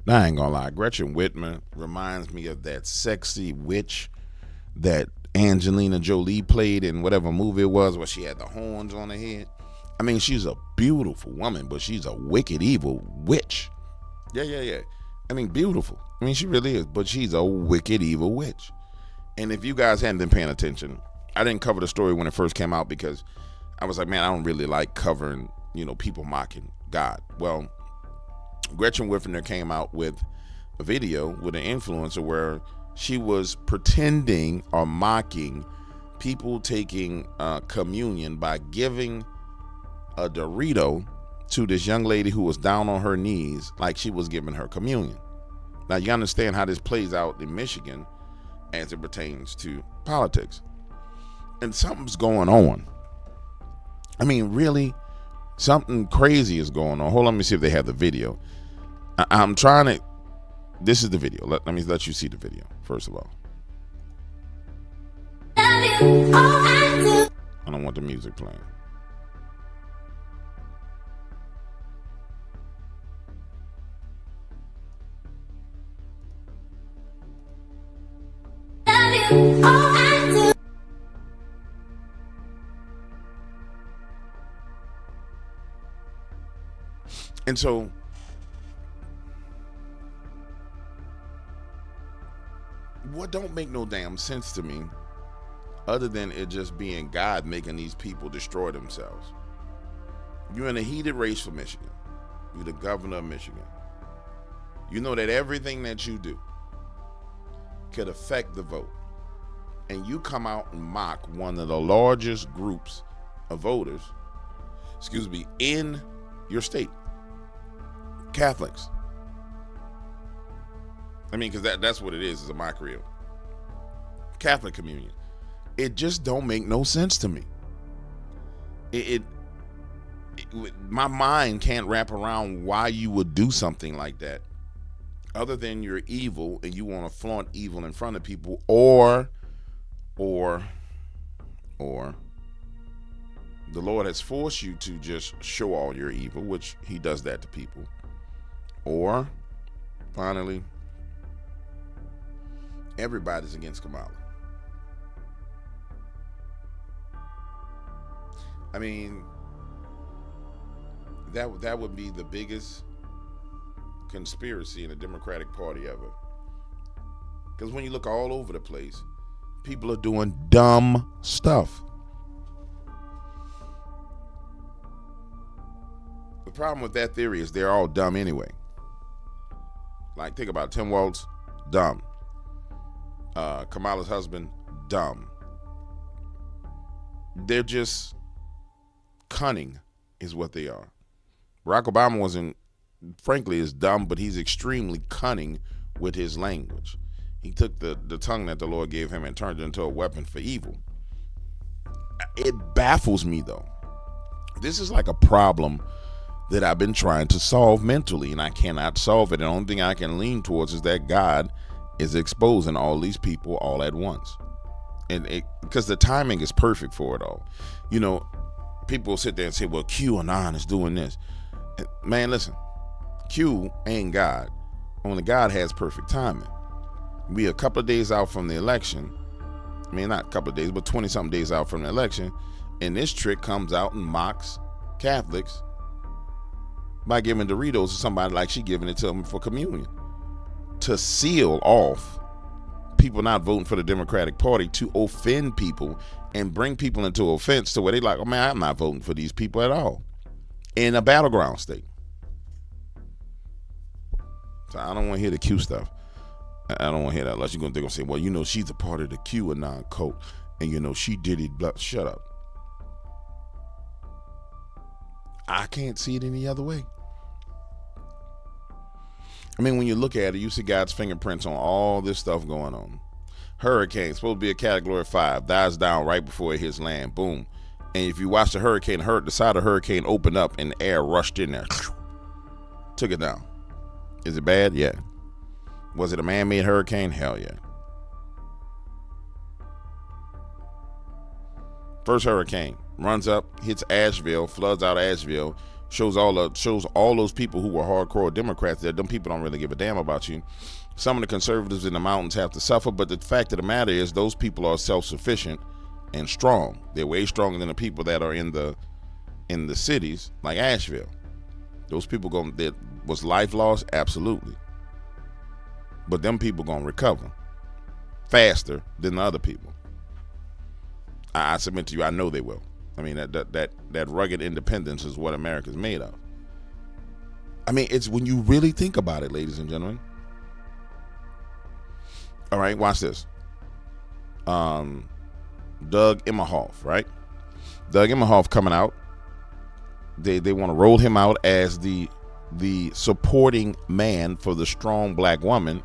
Now, I ain't gonna lie, Gretchen Whitmer reminds me of that sexy witch that Angelina Jolie played in whatever movie it was where she had the horns on her head. I mean, she's a beautiful woman, but she's a wicked, evil witch. Yeah. I mean, beautiful. I mean, she really is, but she's a wicked, evil witch. And if you guys hadn't been paying attention, I didn't cover the story when it first came out because I was like, man, I don't really like covering, people mocking God. Well, Gretchen Whitmer came out with a video with an influencer where she was pretending or mocking people taking communion by giving a Dorito to this young lady who was down on her knees like she was giving her communion. Now, you understand how this plays out in Michigan as it pertains to politics. And something's going on. I mean, really, something crazy is going on. Hold on, let me see if they have the video. I'm trying to. This is the video. Let me let you see the video, first of all. I don't want the music playing. And so what don't make no damn sense to me other than it just being God making these people destroy themselves. You're in a heated race for Michigan. You're the governor of Michigan. You know that everything that you do could affect the vote. And you come out and mock one of the largest groups of voters, in your state. Catholics. I mean, because that's what it is a mockery of Catholic communion. It just don't make no sense to me. My mind can't wrap around why you would do something like that, other than you're evil and you want to flaunt evil in front of people, or the Lord has forced you to just show all your evil, which he does that to people. Or finally, everybody's against Kamala. I mean, that would be the biggest conspiracy in the Democratic Party ever. Because when you look all over the place, people are doing dumb stuff. The problem with that theory is they're all dumb anyway. Like, think about it. Tim Walz, dumb. Kamala's husband, dumb. They're just cunning is what they are. Barack Obama frankly, is dumb, but he's extremely cunning with his language. He took the tongue that the Lord gave him and turned it into a weapon for evil. It baffles me, though. This is like a problem that I've been trying to solve mentally, and I cannot solve it. The only thing I can lean towards is that God is exposing all these people all at once. And because the timing is perfect for it all. People sit there and say, well, QAnon is doing this. Man, listen, Q ain't God. Only God has perfect timing. We a couple of days out from the election. I mean, not a couple of days, but 20-something days out from the election. And this trick comes out and mocks Catholics by giving Doritos to somebody like she giving it to them for communion. To seal off people not voting for the Democratic Party, to offend people and bring people into offense to where they like, oh man, I'm not voting for these people at all. In a battleground state. So I don't want to hear the Q stuff. I don't want to hear that unless they're going to say, well, she's a part of the QAnon cult and she did it. Blah. Shut up. I can't see it any other way. I mean, when you look at it, you see God's fingerprints on all this stuff going on. Hurricane, supposed to be a category 5, dies down right before it hits land. Boom. And if you watch the hurricane, the side of the hurricane opened up and the air rushed in there. Took it down. Is it bad? Yeah. Was it a man-made hurricane? Hell yeah. First hurricane runs up, hits Asheville, floods out Asheville. shows all those people who were hardcore Democrats that them people don't really give a damn about you. Some of the conservatives in the mountains have to suffer, but the fact of the matter is those people are self-sufficient and strong. They're way stronger than the people that are in the cities like Asheville. Those people that was life loss, absolutely. But them people gonna recover faster than the other people. I submit to you, I know they will. I mean, that rugged independence is what America's made of. I mean, it's when you really think about it, ladies and gentlemen. All right, watch this. Doug Emmerhoff, right? Doug Emmerhoff coming out. They want to roll him out as the supporting man for the strong black woman.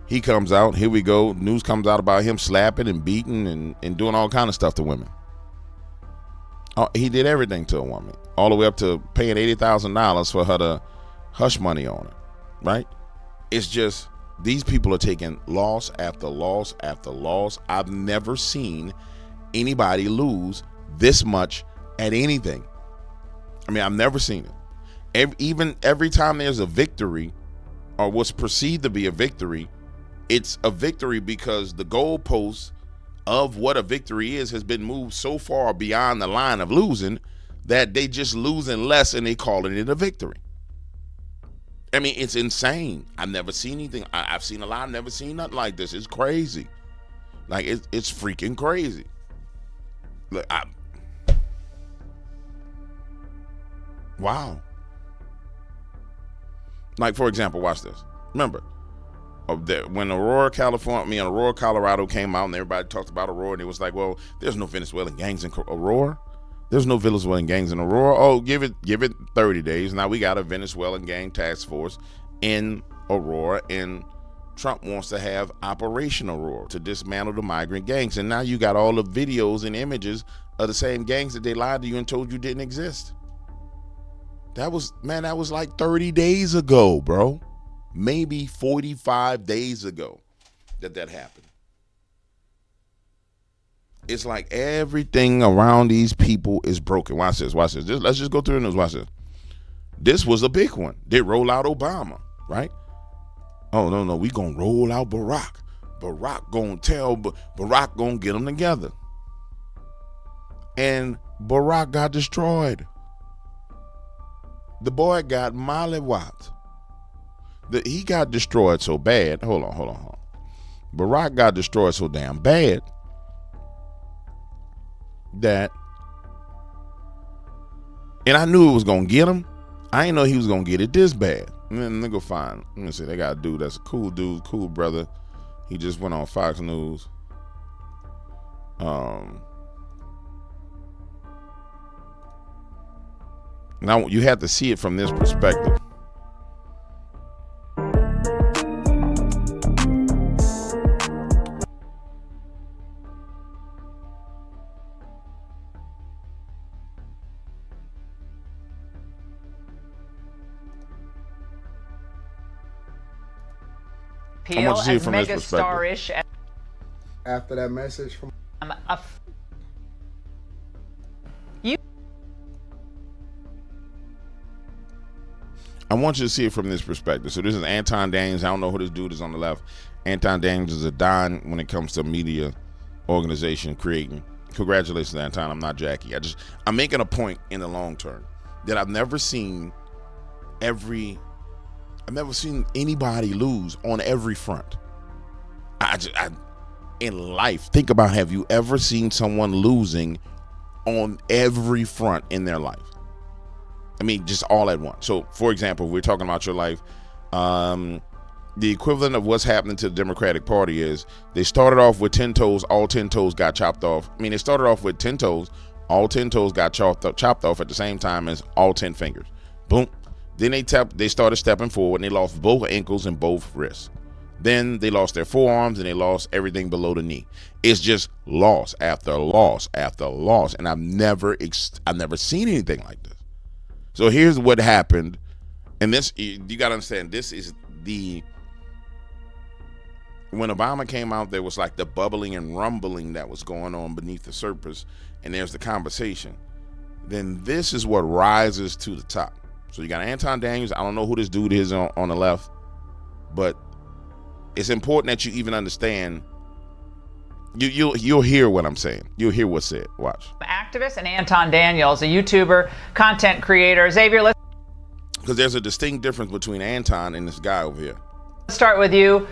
He comes out, here we go. News comes out about him slapping and beating and doing all kind of stuff to women. He did everything to a woman, all the way up to paying $80,000 for her to hush money on it, right? It's just these people are taking loss after loss after loss. I've never seen anybody lose this much at anything. I mean, I've never seen it. Even every time there's a victory or what's perceived to be a victory, it's a victory because the goalposts of what a victory is has been moved so far beyond the line of losing that they just losing less and they calling it a victory. I mean, it's insane. I've never seen anything. I've seen a lot. I've never seen nothing like this. It's crazy. Like, it's freaking crazy. Look, wow. Like, for example, watch this. Remember, when Aurora, Colorado came out and everybody talked about Aurora, and it was like, well, there's no Venezuelan gangs in Aurora. There's no Venezuelan gangs in Aurora. Oh, give it 30 days. Now we got a Venezuelan gang task force in Aurora, and Trump wants to have Operation Aurora to dismantle the migrant gangs. And now you got all the videos and images of the same gangs that they lied to you and told you didn't exist. That was like 30 days ago, bro. Maybe 45 days ago that happened. It's like everything around these people is broken. Watch this. Let's just go through the news. Watch this. This was a big one. They roll out Obama, right? Oh, no, we gonna roll out Barack. Barack gonna get them together. And Barack got destroyed. The boy got mollywopped. He got destroyed so bad. Hold on. Barack got destroyed so damn bad that, and I knew it was gonna get him. I didn't know he was gonna get it this bad. And then they go find. Let me see. They got a dude that's a cool dude, cool brother. He just went on Fox News. Now you have to see it from this perspective. I want you to see it from this perspective. After that message from I want you to see it from this perspective. So this is Anton Daniels. I don't know who this dude is on the left. Anton Daniels is a don when it comes to media organization creating. Congratulations, Anton. I'm not Jackie. I'm making a point in the long term that I've never seen anybody lose on every front. In life, think about, have you ever seen someone losing on every front in their life? I mean, just all at once. So, for example, we're talking about your life. The equivalent of what's happening to the Democratic Party is they started off with 10 toes. All 10 toes got chopped off. I mean, they started off with 10 toes. All 10 toes got chopped off at the same time as all 10 fingers. Boom. Then they started stepping forward and they lost both ankles and both wrists. Then they lost their forearms and they lost everything below the knee. It's just loss after loss after loss. And I've never seen anything like this. So here's what happened. And this, you got to understand, this is when Obama came out, there was like the bubbling and rumbling that was going on beneath the surface. And there's the conversation. then this is what rises to the top. So you got Anton Daniels. I don't know who this dude is on the left, but it's important that you even understand. You'll hear what I'm saying. You'll hear what's said. Watch. Activist and Anton Daniels, a YouTuber, content creator. Xavier, let's because there's a distinct difference between Anton and this guy over here. start with you.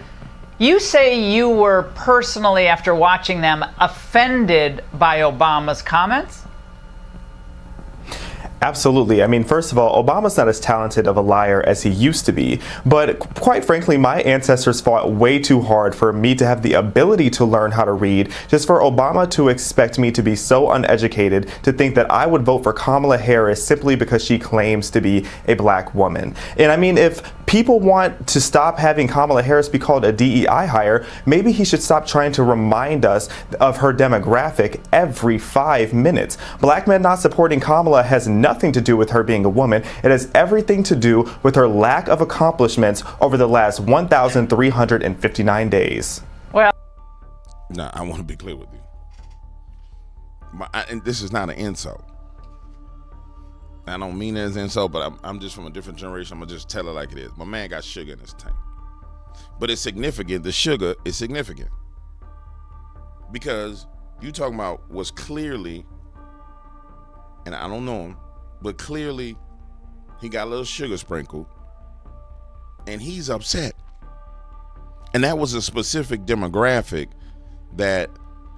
You say you were personally, after watching them, offended by Obama's comments? Absolutely. I mean, first of all, Obama's not as talented of a liar as he used to be. But quite frankly, my ancestors fought way too hard for me to have the ability to learn how to read, just for Obama to expect me to be so uneducated to think that I would vote for Kamala Harris simply because she claims to be a black woman. And I mean, if people want to stop having Kamala Harris be called a DEI hire, maybe he should stop trying to remind us of her demographic every 5 minutes. Black men not supporting Kamala has nothing to do with her being a woman. It has everything to do with her lack of accomplishments over the last 1,359 days. Well, Now, I want to be clear with you. And this is not an insult. I don't mean it as an insult, but I'm just from a different generation. I'm going to just tell it like it is. My man got sugar in his tank. But it's significant. The sugar is significant. Because you talking about was clearly, and I don't know him, but clearly he got a little sugar sprinkled and he's upset. And that was a specific demographic that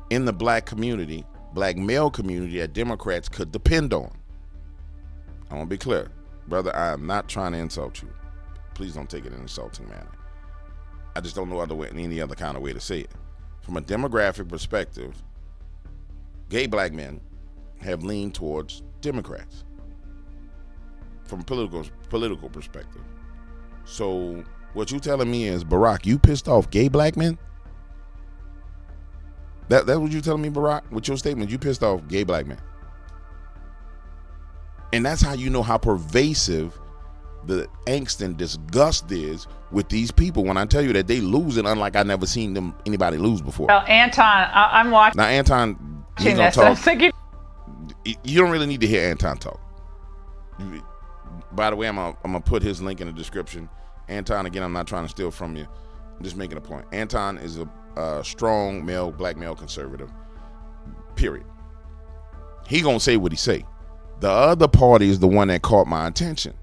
in the black community, black male community, that Democrats could depend on. I want to be clear. Brother, I am not trying to insult you. Please don't take it in an insulting manner. I just don't know any other kind of way to say it. From a demographic perspective, gay black men have leaned towards Democrats. From a political perspective. So what you telling me is, Barack, you pissed off gay black men? That's what you telling me, Barack? With your statement, you pissed off gay black men. And that's how you know how pervasive the angst and disgust is with these people when I tell you that they losing unlike I never seen anybody lose before. well, Anton, I'm watching Now Anton, he's gonna this, and I'm talk. thinking, You don't really need to hear Anton talk. By the way, I'm gonna put his link in the description. Anton, again, I'm not trying to steal from you. I'm just making a point. Anton is a strong male, black male conservative. Period. He gonna say what he say. The other party is the one that caught my attention.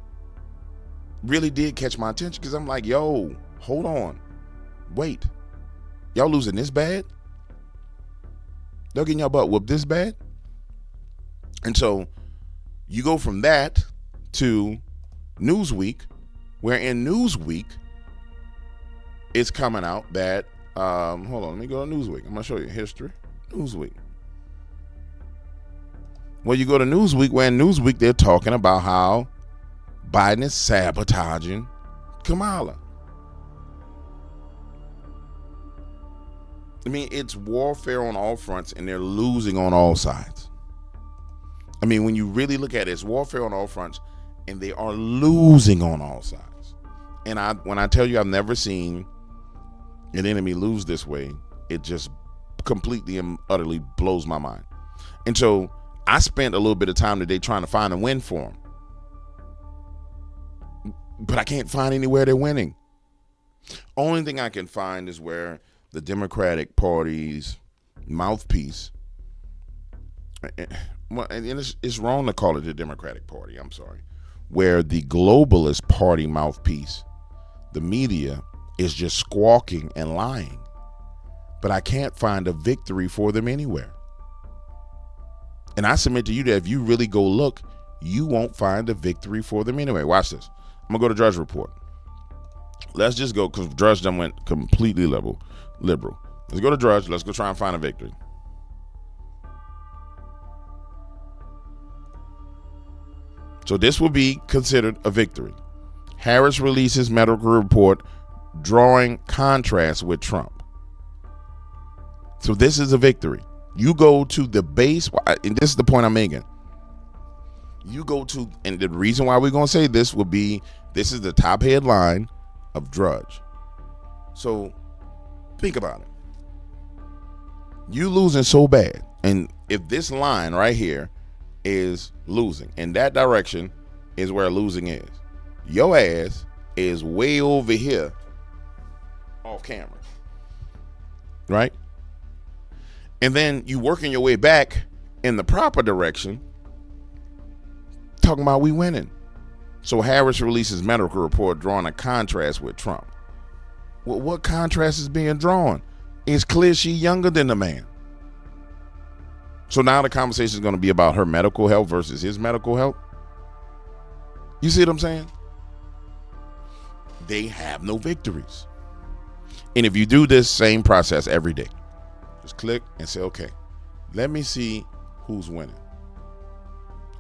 Really did catch my attention because I'm like, yo, hold on, wait, y'all losing this bad? Y'all getting y'all butt whooped this bad? And so you go from that to Newsweek, where in Newsweek it's coming out that hold on, let me go to Newsweek. I'm gonna show you history. Newsweek. Well, you go to Newsweek, where in Newsweek they're talking about how Biden is sabotaging Kamala. I mean, it's warfare on all fronts, and they're losing on all sides. I mean, when you really look at it, it's warfare on all fronts, and they are losing on all sides. And when I tell you I've never seen an enemy lose this way, it just completely and utterly blows my mind. And so I spent a little bit of time today trying to find a win for them. But I can't find anywhere they're winning. Only thing I can find is where the Democratic Party's mouthpiece, well, and it's wrong to call it the Democratic Party, I'm sorry, where the globalist party mouthpiece, the media, is just squawking and lying. But I can't find a victory for them anywhere. And I submit to you that if you really go look, you won't find a victory for them anyway. Watch this. I'm going to go to Drudge Report. Let's just go, because Drudge done went completely liberal. Let's go to Drudge. Let's go try and find a victory. So this will be considered a victory. Harris releases medical report drawing contrast with Trump. So this is a victory. You go to the base, and this is the point I'm making. You go to, and the reason why we're going to say this will be, this is the top headline of Drudge. So think about it. You losing so bad. And if this line right here is losing. And that direction is where losing is. Your ass is way over here off camera. Right? And then you working your way back in the proper direction, talking about we winning. So Harris releases medical report drawing a contrast with Trump. Well, what contrast is being drawn? It's clear she's younger than the man. So now the conversation is going to be about her medical health versus his medical health. You see what I'm saying? They have no victories. And if you do this same process every day, just click and say, okay, let me see who's winning.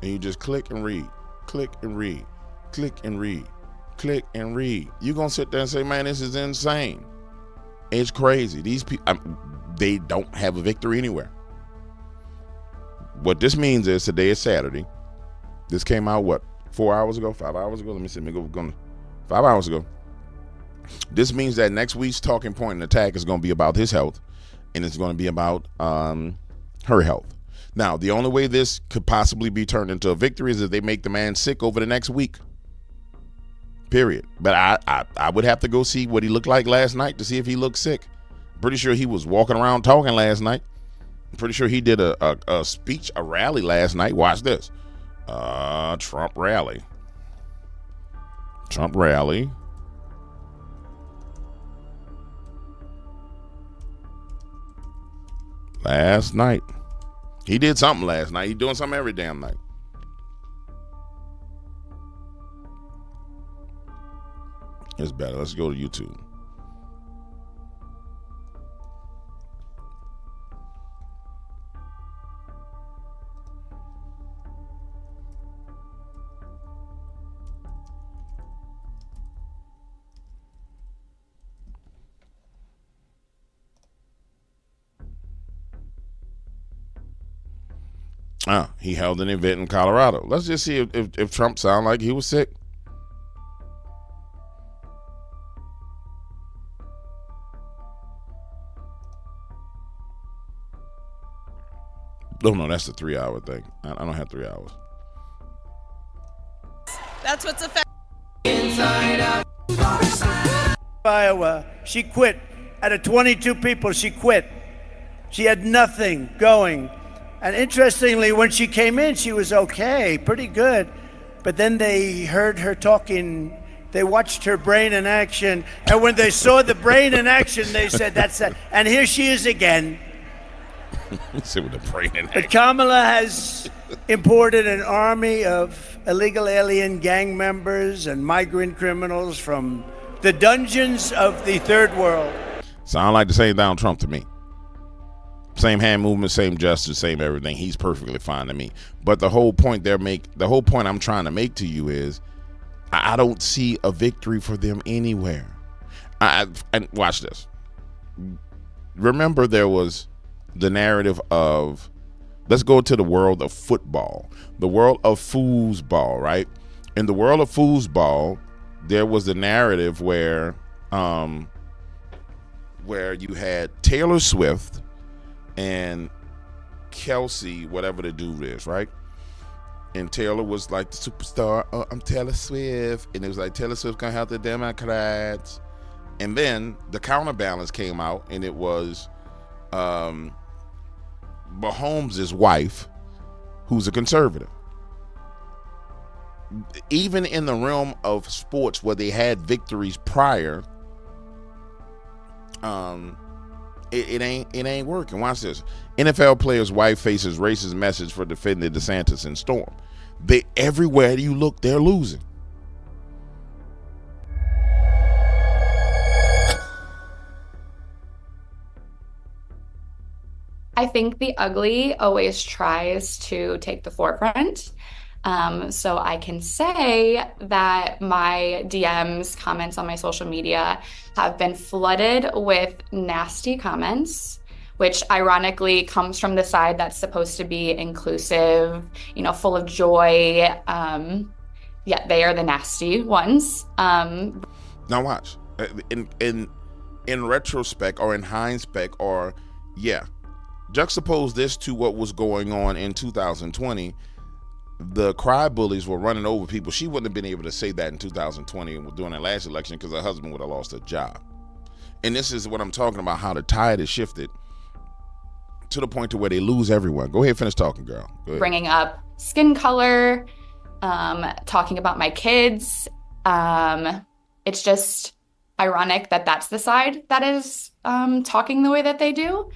And you just click and read, click and read, click and read, click and read. You're going to sit there and say, man, this is insane. It's crazy. These people, they don't have a victory anywhere. What this means is today is Saturday. This came out, what, 4 hours ago, 5 hours ago? Let me see. Let me go 5 hours ago. This means that next week's talking point and attack is going to be about his health, and it's going to be about her health. Now, the only way this could possibly be turned into a victory is if they make the man sick over the next week. Period. But I would have to go see what he looked like last night to see if he looked sick. Pretty sure he was walking around talking last night. I'm pretty sure he did a speech, a rally last night. Watch this. Trump rally. Trump rally. Last night. He did something last night. He's doing something every damn night. It's better. Let's go to YouTube. He held an event in Colorado. Let's just see if Trump sounded like he was sick. Oh, no, that's the 3 hour thing. I don't have 3 hours. That's what's affecting. Iowa, she quit. Out of 22 people, she quit. She had nothing going. And interestingly, when she came in, she was okay, pretty good. But then they heard her talking. They watched her brain in action. And when they saw the brain in action, they said, that's it. And here she is again. See with the brain in action. But Kamala has imported an army of illegal alien gang members and migrant criminals from the dungeons of the third world. Sound like the same Donald Trump to me. Same hand movement, same gesture, same everything. He's perfectly fine to me. But the whole point I'm trying to make to you is, I don't see a victory for them anywhere. And watch this. Remember, there was the narrative of, let's go to the world of football, the world of foosball, right? In the world of foosball, there was the narrative where you had Taylor Swift and Kelsey, whatever the dude is, right? And Taylor was like the superstar. Oh, I'm Taylor Swift. And it was like, Taylor Swift gonna help the Democrats. And then the counterbalance came out, and it was Mahomes' wife, who's a conservative. Even in the realm of sports where they had victories prior, it ain't working. Watch this. NFL player's wife faces racist message for defending DeSantis in storm. Everywhere you look, they're losing. I think the ugly always tries to take the forefront. So I can say that my DMs, comments on my social media have been flooded with nasty comments, which ironically comes from the side that's supposed to be inclusive, full of joy. Yet they are the nasty ones. Now watch. In retrospect or in hindsight juxtapose this to what was going on in 2020. the cry bullies were running over people. She wouldn't have been able to say that in 2020 during that last election because her husband would have lost her job. And this is what I'm talking about, how the tide has shifted to the point to where they lose everyone. Go ahead, finish talking, girl. Go ahead. Bringing up skin color, talking about my kids. It's just ironic that that's the side that is talking the way that they do.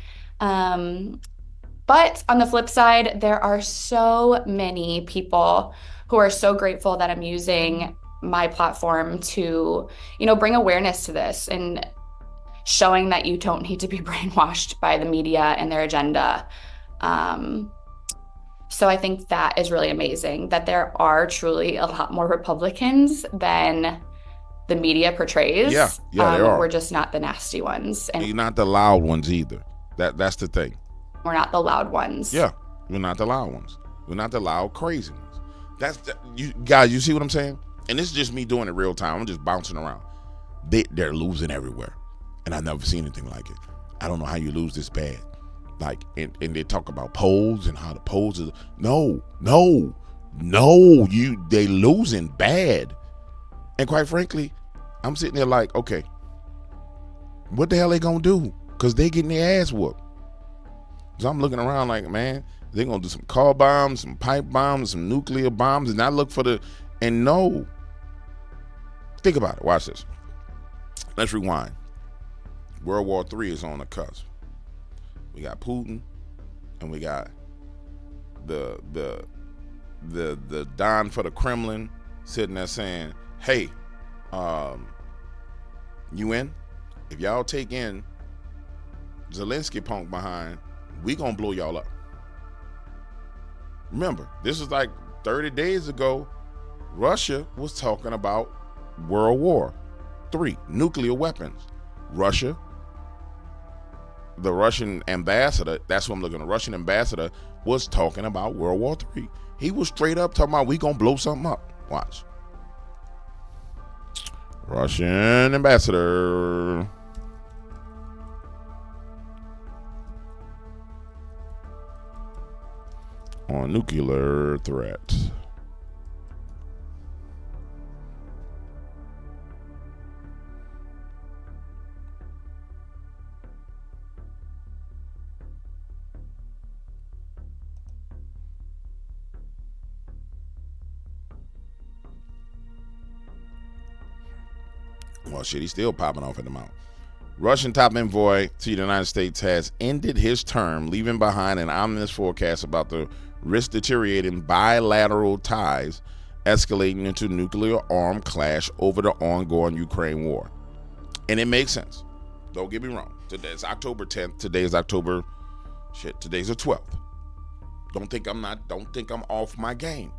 But on the flip side, there are so many people who are so grateful that I'm using my platform to, bring awareness to this and showing that you don't need to be brainwashed by the media and their agenda. So I think that is really amazing that there are truly a lot more Republicans than the media portrays. Yeah, there are. We're just not the nasty ones. And you're not the loud ones either. That's the thing. We're not the loud ones. Yeah, we're not the loud ones. We're not the loud, crazy ones. You guys, you see what I'm saying? And this is just me doing it real time. I'm just bouncing around. They're losing everywhere. And I've never seen anything like it. I don't know how you lose this bad. Like, and they talk about polls and how the polls is. No, they losing bad. And quite frankly, I'm sitting there like, okay, what the hell they gonna do? Because they getting their ass whooped. So I'm looking around like, man, they're going to do some car bombs, some pipe bombs, some nuclear bombs, and I look for and no. Think about it. Watch this. Let's rewind. World War III is on the cusp. We got Putin, and we got the Don for the Kremlin sitting there saying, hey, UN, if y'all take in Zelensky punk behind, we gonna blow y'all up. Remember, this is like 30 days ago. Russia was talking about World War III, nuclear weapons. Russia, the Russian ambassador, that's what I'm looking at. The Russian ambassador was talking about World War III. He was straight up talking about we gonna blow something up. Watch. Russian ambassador. On nuclear threat. Well, shit, he's still popping off at the mouth. Russian top envoy to the United States has ended his term, leaving behind an ominous forecast about the risk deteriorating bilateral ties, escalating into nuclear armed clash over the ongoing Ukraine war. And it makes sense. Don't get me wrong. Today's October 10th. Today's the 12th. Don't think I'm off my game.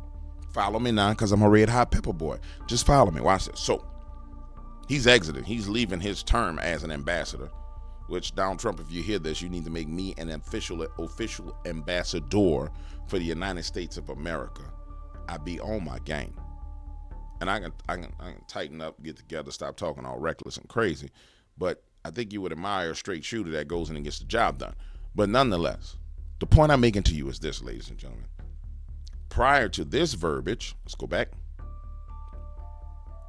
Follow me now because I'm a red hot pepper boy. Just follow me. Watch this. So he's exiting. He's leaving his term as an ambassador, which Donald Trump, if you hear this, you need to make me an official ambassador for the United States of America. I be on my game. And I can tighten up, get together, stop talking all reckless and crazy. But I think you would admire a straight shooter that goes in and gets the job done. But nonetheless, the point I'm making to you is this, ladies and gentlemen. Prior to this verbiage, let's go back.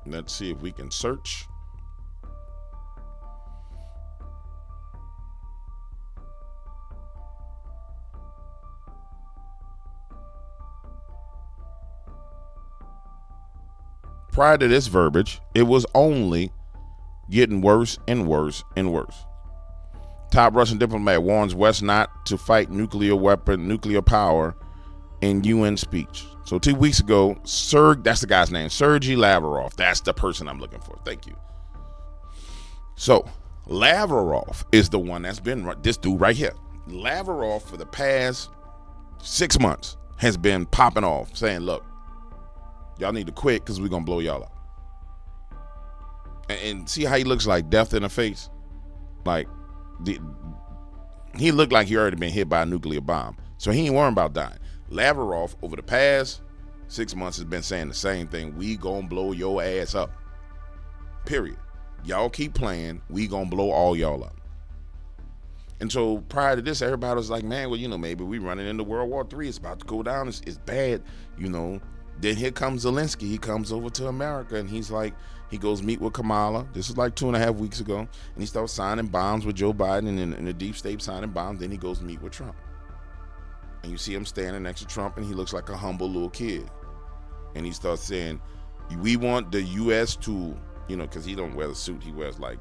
Let's see if we can search. Prior to this verbiage, it was only getting worse and worse and worse. Top Russian diplomat warns West not to fight nuclear power in UN speech. So 2 weeks ago, that's the guy's name, Sergei Lavrov. That's the person I'm looking for. Thank you. So Lavrov is the one that's been, this dude right here. Lavrov for the past 6 months has been popping off saying, look, y'all need to quit because we're going to blow y'all up. And see how he looks like death in the face? Like, he looked like he already been hit by a nuclear bomb. So he ain't worrying about dying. Lavrov, over the past 6 months, has been saying the same thing. We going to blow your ass up. Period. Y'all keep playing. We going to blow all y'all up. And so prior to this, everybody was like, man, well, maybe we running into World War III. It's about to go down. It's bad, Then here comes Zelensky. He comes over to America, and he's like, he goes meet with Kamala. This is like 2.5 weeks ago. And he starts signing bombs with Joe Biden and the deep state signing bombs. Then he goes meet with Trump. And you see him standing next to Trump, and he looks like a humble little kid. And he starts saying, we want the U.S. to, because he don't wear the suit. He wears like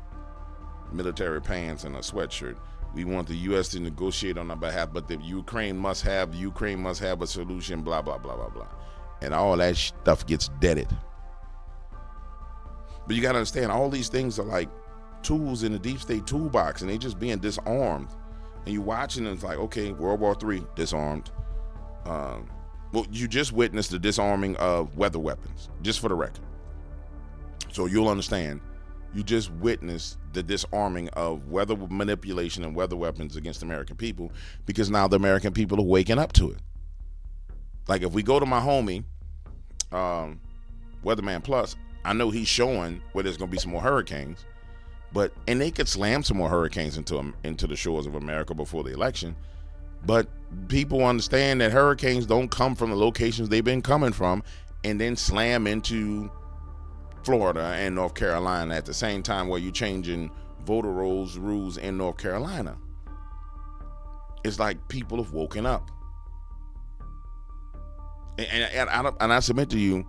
military pants and a sweatshirt. We want the U.S. to negotiate on our behalf, but the Ukraine must have a solution, blah, blah, blah, blah, blah. And all that stuff gets deaded. But you got to understand, all these things are like tools in the deep state toolbox, and they just being disarmed. And you watching, and it's like, okay, World War III, disarmed. Well, you just witnessed the disarming of weather weapons, just for the record. So you'll understand, you just witnessed the disarming of weather manipulation and weather weapons against the American people, because now the American people are waking up to it. Like if we go to my homie, Weatherman Plus, I know he's showing where there's going to be some more hurricanes, and they could slam some more hurricanes into the shores of America before the election. But people understand that hurricanes don't come from the locations they've been coming from and then slam into Florida and North Carolina at the same time while you're changing voter rules in North Carolina. It's like people have woken up. And I submit to you,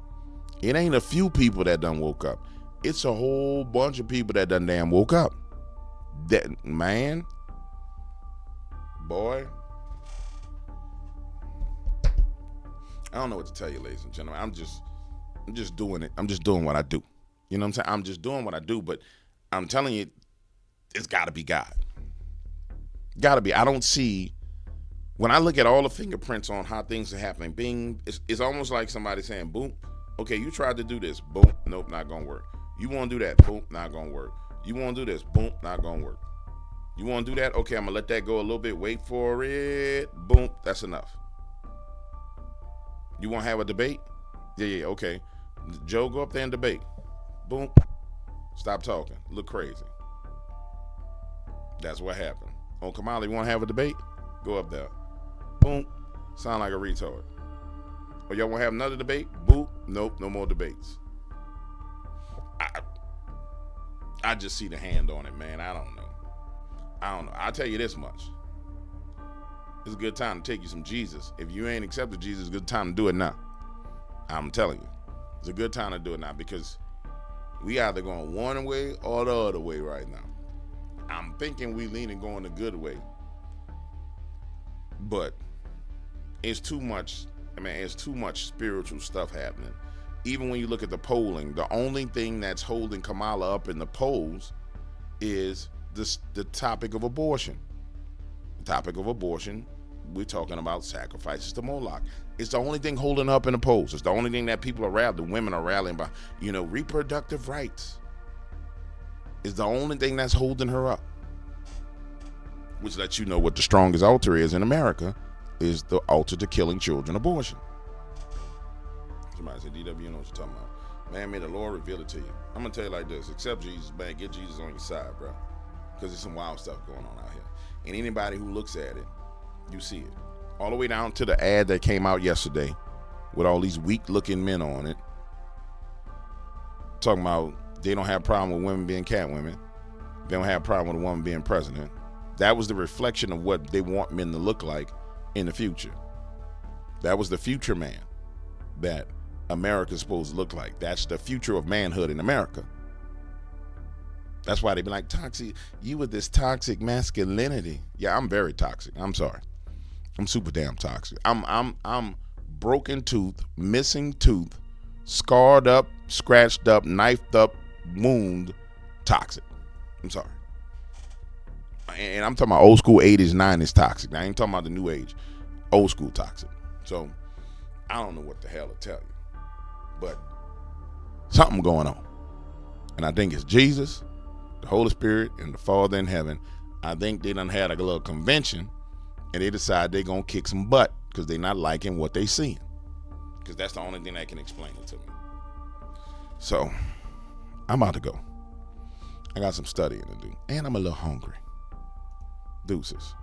it ain't a few people that done woke up. It's a whole bunch of people that done damn woke up. That, man, boy, I don't know what to tell you, ladies and gentlemen. I'm just doing it. I'm just doing what I do. You know what I'm saying? I'm just doing what I do, but I'm telling you, it's got to be God. Got to be. I don't see, when I look at all the fingerprints on how things are happening, it's almost like somebody saying, boom, okay, you tried to do this, boom, nope, not gonna work. You want to do that, boom, not gonna work. You want to do this, boom, not gonna work. You want to do that, okay, I'm gonna let that go a little bit, wait for it, boom, that's enough. You want to have a debate? Yeah, okay. Joe, go up there and debate. Boom, stop talking, look crazy. That's what happened. Oh, Kamala, you want to have a debate? Go up there. Boom, sound like a retard. Or y'all want to have another debate? Boop, nope, no more debates. I just see the hand on it, man. I don't know. I'll tell you this much. It's a good time to take you some Jesus. If you ain't accepted Jesus, it's a good time to do it now. I'm telling you. It's a good time to do it now, because we either going one way or the other way right now. I'm thinking we leaning going the good way. But it's too much. It's too much spiritual stuff happening. Even when you look at the polling, the only thing that's holding Kamala up in the polls is the topic of abortion. The topic of abortion, we're talking about sacrifices to Moloch. It's the only thing holding her up in the polls. It's the only thing that people are rallying, the women are rallying by. Reproductive rights is the only thing that's holding her up. Which lets you know what the strongest altar is in America, is the altar to killing children, abortion. Somebody said, DW, you know what you're talking about. Man, may the Lord reveal it to you. I'm going to tell you like this. Accept Jesus, man. Get Jesus on your side, bro. Because there's some wild stuff going on out here. And anybody who looks at it, you see it. All the way down to the ad that came out yesterday with all these weak-looking men on it. Talking about they don't have a problem with women being cat women. They don't have a problem with a woman being president. That was the reflection of what they want men to look like in the future. That was the future man that America's supposed to look like. That's the future of manhood in America. That's why they be like, toxic, you with this toxic masculinity. Yeah, I'm very toxic. I'm sorry. I'm super damn toxic. I'm broken tooth, missing tooth, scarred up, scratched up, knifed up, wound, toxic. I'm sorry. And I'm talking about old school 80s, 90s toxic. I ain't talking about the new age. Old school toxic. So I don't know what the hell to tell you. But something going on. And I think it's Jesus, the Holy Spirit, and the Father in heaven. I think they done had a little convention, and they decide they're going to kick some butt because they're not liking what they seeing. Because that's the only thing that can explain it to me. So I'm about to go. I got some studying to do. And I'm a little hungry. Deuces.